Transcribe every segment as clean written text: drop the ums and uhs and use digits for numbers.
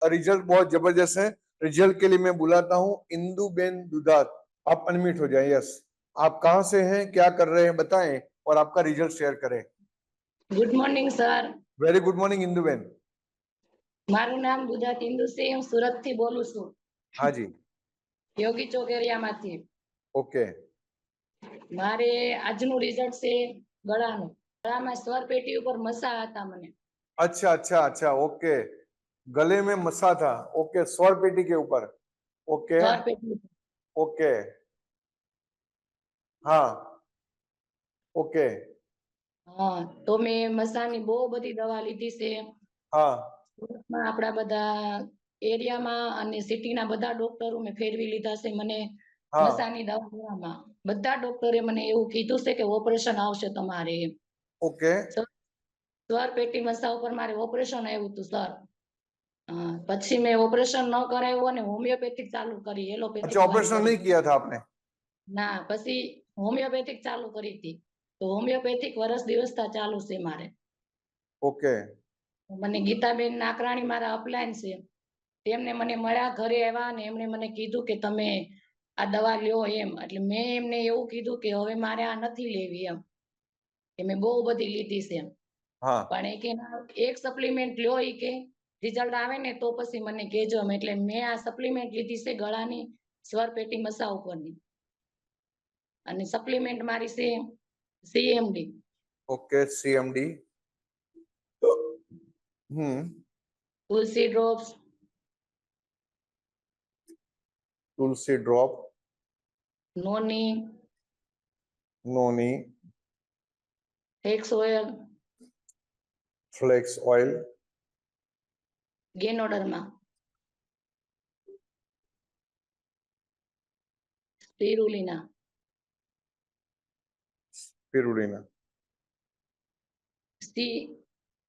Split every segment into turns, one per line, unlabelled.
Result बहुत जबरदस्त है। रिजल्ट के लिए मैं बुलाता हूँ इंदुबेन दुधात। आप अनम्यूट हो जाए। यस, आप कहाँ से हैं, क्या कर रहे हैं बताएं और आपका रिजल्ट शेयर करें।
Good morning sir.
Very good morning Induben.
મારું નામ ગુજરાત ઇન્દુ છે, હું સુરત થી બોલું છું।
हाँ जी,
યોગી ચોક એરિયામાંથી।
ओके।
મારે આજનું રિઝલ્ટ છે ગળાનું। ગળામાં સ્વર પેટી ઉપર મસા હતા મને।
अच्छा अच्छा अच्छा, ओके। गले में मसा था, ओके। स्वर पेटी के ऊपर, ओके
સ્વર પેટી ઉપર।
ओके, हाँ ओके,
હા, તો મેં મસાની બહુ બધી દવા લીધી છે।
हाँ
સુરતમાં આપણા બધા એરિયામાં અને સિટીના બધા ડોક્ટરો મેં ફેરવી લીધા છે। મને
हाँ,
મસાની દવા લેવામાં બધા ડોક્ટરે મને એવું કીધું છે કે ઓપરેશન આવશે તમારે।
ओके।
સ્વર પેટી મસા ઉપર મારે ઓપરેશન આવ્યું હતું સર। પછી મેં ઓપરેશન ન કરાવ્યું અને હોમિયોપેથિક ચાલુ કરી, એલોપેથિક
अच्छा,
બંધ
ऑपरेशन
કરી।
नहीं किया था आपने?
ના, પછી હોમિયોપેથિક ચાલુ કરી હતી, તો હોમિયોપેથિક વર્ષ દિવસ ચાલુ છે મારે।
ओके
મને ગીતાબેન નાકરાણી મારા અપલાઈન છે, તેમને મને મળ્યા, ઘરે આવ્યા અને એમણે મને કીધું કે તમે આ દવા લ્યો એમ। એટલે મેં એમને એવું કીધું કે હવે મારે આ નથી લેવી એમ, કે મેં બહુ બધી લીધી છે।
हाँ
પણ એ કે ના, એક સપ્લિમેન્ટ લ્યો, એ કે રિઝલ્ટ આવે ને તો પછી મને કહેજો એમ। એટલે મેં આ સપ્લિમેન્ટ લીધી છે ગળાની સ્વર પેટી મસા ઉપરની, અને સપ્લિમેન્ટ મારી છે CMD।
Okay, CMD।
Tulsi drops,
tulsi drop,
noni,
noni,
flax oil,
flax oil,
ganoderma, spirulina,
spirulina.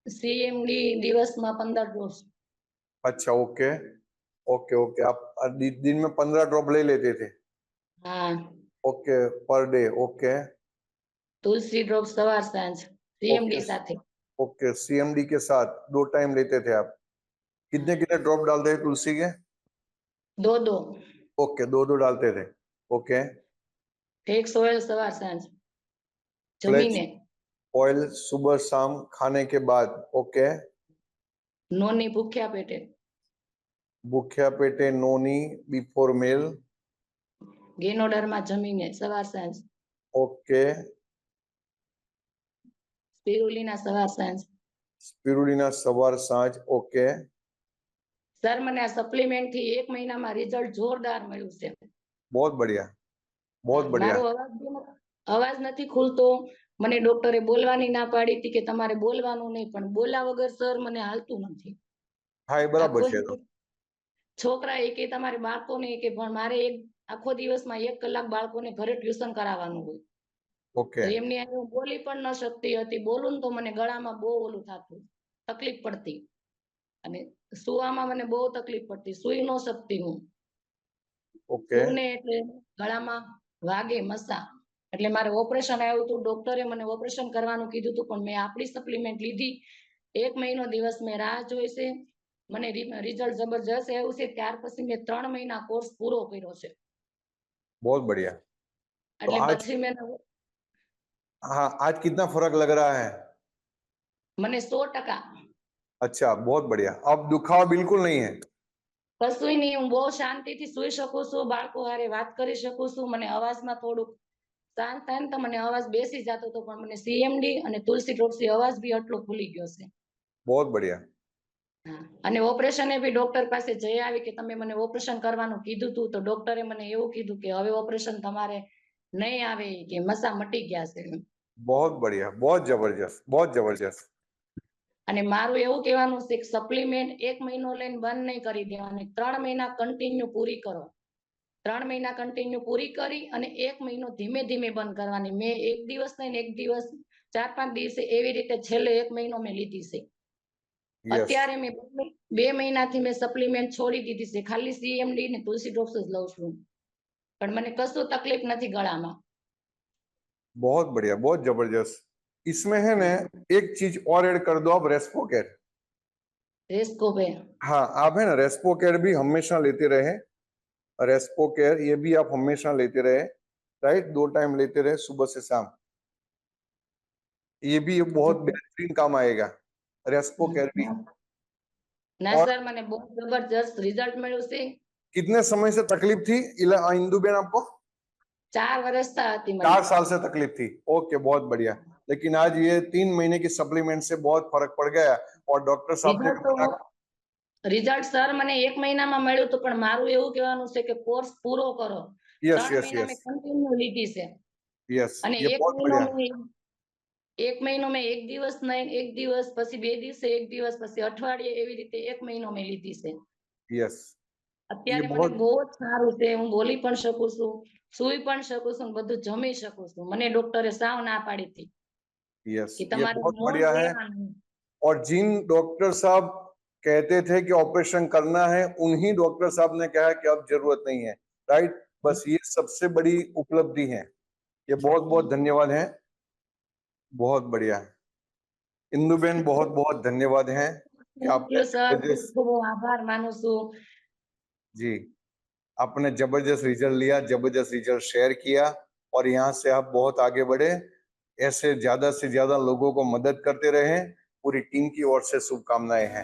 CMD दिवस में 15 डोज।
अच्छा, ओके ओके ओके। आप दिन में 15 ड्रॉप ले लेते थे?
हाँ,
ओके, पर डे, ओके।
तुलसी ड्रॉप सवार सांझ CMD
ओके
साथे।
ओके, CMD के साथ 2 टाइम लेते थे आप? कितने कितने ड्रॉप डालते थे तुलसी के?
2-2।
ओके, 2-2 डालते थे, ओके।
फ्लेक्स ऑयल सवार सांझ
फ्लेक्स
जमीने।
ऑयल सुबह शाम खाने के बाद, ओके।
नोनी भूख्या पेटे।
भूख्या पेटे नोनी बिफोर मील।
गेनोडर्मा जमीने सवार सांझ।
ओके।
स्पिरुलिना सवार सांझ।
स्पिरुलिना सवार सांझ, ओके।
सर मने आ सप्लिमेंट थी 1 महीना में रिजल्ट जोरदार मळ्युं छे।
बहुत बढ़िया, बहुत बढ़िया।
मारो अवाज નથી ખુલતો। મને ડોક્ટરે બોલવાની ના પાડી હતી કે તમારે બોલવાનું નહીં, પણ બોલા વગર સર મને હાલતું નથી।
हाँ, ये बराबर
આખો
है।
છોકરા એ કે તમારે બાળકોને કે પણ મારે એક આખો દિવસમાં 1 કલાક બાળકોને ઘરે ટ્યુશન કરાવવાનું હોય,
ओके
તો એમની આગળ હું બોલી પણ ન શકતી હતી। બોલું તો મને ગળામાં બહુ ઓલું થતું, તકલીફ પડતી, અને સુવામાં મને બહુ તકલીફ પડતી, સુઈ ન શકતી હું।
ओके
સુને એટલે ગળામાં વાગે મસા, એટલે મારે ઓપરેશન આવ્યું હતું। ડોક્ટરે મને ઓપરેશન કરવાનું કીધું હતું, પણ મેં આપણી સપ્લિમેન્ટ લીધી। 1 મહિનો દિવસ મેં રાહ જોઈ છે। મને રિઝલ્ટ જબરજસ્ત આવ્યું છે। ત્યાર પછી મેં 3 મહિના કોર્સ પૂરો કર્યો છે।
बहुत बढ़िया। तो
એટલે
आज,
પછી મેં
हाँ, आज कितना फर्क लग रहा है?
મને 100%।
अच्छा, बहुत बढ़िया। अब दुखावा बिल्कुल नहीं है?
કશું નહીં, હું બહુ શાંતિથી સુઈ શકું છું, બાળકો હારે વાત કરી શકું છું। મને અવાજમાં થોડુંક શાંત થાય ને તો મને અવાજ બેસી જતો હતો, પણ મને CMD અને તુલસી ડ્રોપ્સથી અવાજ બી આટલો ખુલી ગયો છે।
बहुत बढ़िया।
હા, અને ઓપરેશને બી ડોક્ટર પાસે જઈ આવી કે તમે મને ઓપરેશન કરવાનું કીધું હતું, તો ડોક્ટરે મને એવું કીધું કે હવે ઓપરેશન તમારે નહીં આવે, કે મસા મટી ગયા છે।
बहुत बढ़िया, बहुत जबरदस्त, बहुत जबरदस्त।
અને મારું એવું કહેવાનું છે કે સપ્લિમેન્ટ 1 મહિનો લઈને બંધ નહીં કરી દેવાની, 3 મહિના કન્ટિન્યુ પૂરી કરો। 3 મહિના કન્ટિન્યુ પૂરી કરી અને 1 મહિનો ધીમે ધીમે બંધ કરવાની। મેં 1 દિવસ નહીં, 1 દિવસ 4-5 દિવસે એવી રીતે છેલ્લે 1 મહિનો મેં લીધી છે।
यस,
અત્યારે મેં 2 મહિનાથી મેં સપ્લિમેન્ટ છોડી દીધી છે, ખાલી CMD ને તુલસી ડ્રોપ્સ જ લઉં છું, પણ મને કશું તકલીફ નથી ગળામાં।
बहुत बढ़िया, बहुत जबरदस्त। इसमें है ना एक चीज और ऐड कर दो आप, रेस्पोकेट।
रेस्को पे।
हाँ, आप है ना रेस्पो केयर भी हमेशा लेते रहे। रेस्पो केयर ये भी आप हमेशा लेते रहे, राइट? 2 टाइम लेते रहे, सुबह से शाम। ये भी बहुत बेहतरीन काम आएगा, रेस्पो केयर भी।
ना
और
सर, मैंने बहुत जबरदस्त रिजल्ट મળ્યું છે।
कितने समय से तकलीफ थी इंदुबेन आपको?
4 વર્ષ હતી મને।
4 साल से तकलीफ थी। ओके, बहुत बढ़िया। लेकिन आज ये 3 महीने की सप्लीमेंट से बहुत फर्क पड़ गया और डॉक्टर साहब ने भी मना।
રિઝલ્ટ સર મને 1 મહિનામાં મળ્યું હતું, પણ મારું એવું કહેવાનું છે કે કોર્સ પૂરો કરો।
यस
3
यस
મહિના મેં
यस
કન્ટિન્યુ લીધી છે
यस,
અને
ये
1
बहुत
મહિનો
बढ़िया।
મેં 1 મહિનો મેં 1 દિવસ નહીં, 1 દિવસ પછી 2 દિવસે 1 દિવસ પછી અઠવાડિયે, એવી રીતે 1 મહિનો મેં લીધી છે।
यस, ये
અત્યારે મને
बहुत।
બહુ જ સારું છે, હું બોલી પણ શકું છું, સૂઈ પણ શકું છું, બધું જમી શકું છું। મને ડોક્ટરે સાવ ના પાડી હતી
यस,
કે
ये
તમારે
बहुत
મૌન
बढ़िया है।
રહેવાનું।
और जिन डॉक्टर साहब कहते थे कि ऑपरेशन करना है, उन्हीं डॉक्टर साहब ने कहा कि अब जरूरत नहीं है, राइट? बस ये सबसे बड़ी उपलब्धि है। ये बहुत बहुत धन्यवाद है, बहुत बढ़िया। इंदुबेन बहुत बहुत धन्यवाद है कि
થેન્ક
आपने
યુ સર, ખૂબ
जबरदस्त,
ખૂબ હું आभार माનું છું।
जी, आपने जबरदस्त रिजल्ट लिया, जबरदस्त रिजल्ट शेयर किया और यहाँ से आप बहुत आगे बढ़े। ऐसे ज्यादा से ज्यादा लोगों को मदद करते रहे। पूरी टीम की ओर से शुभकामनाएं हैं।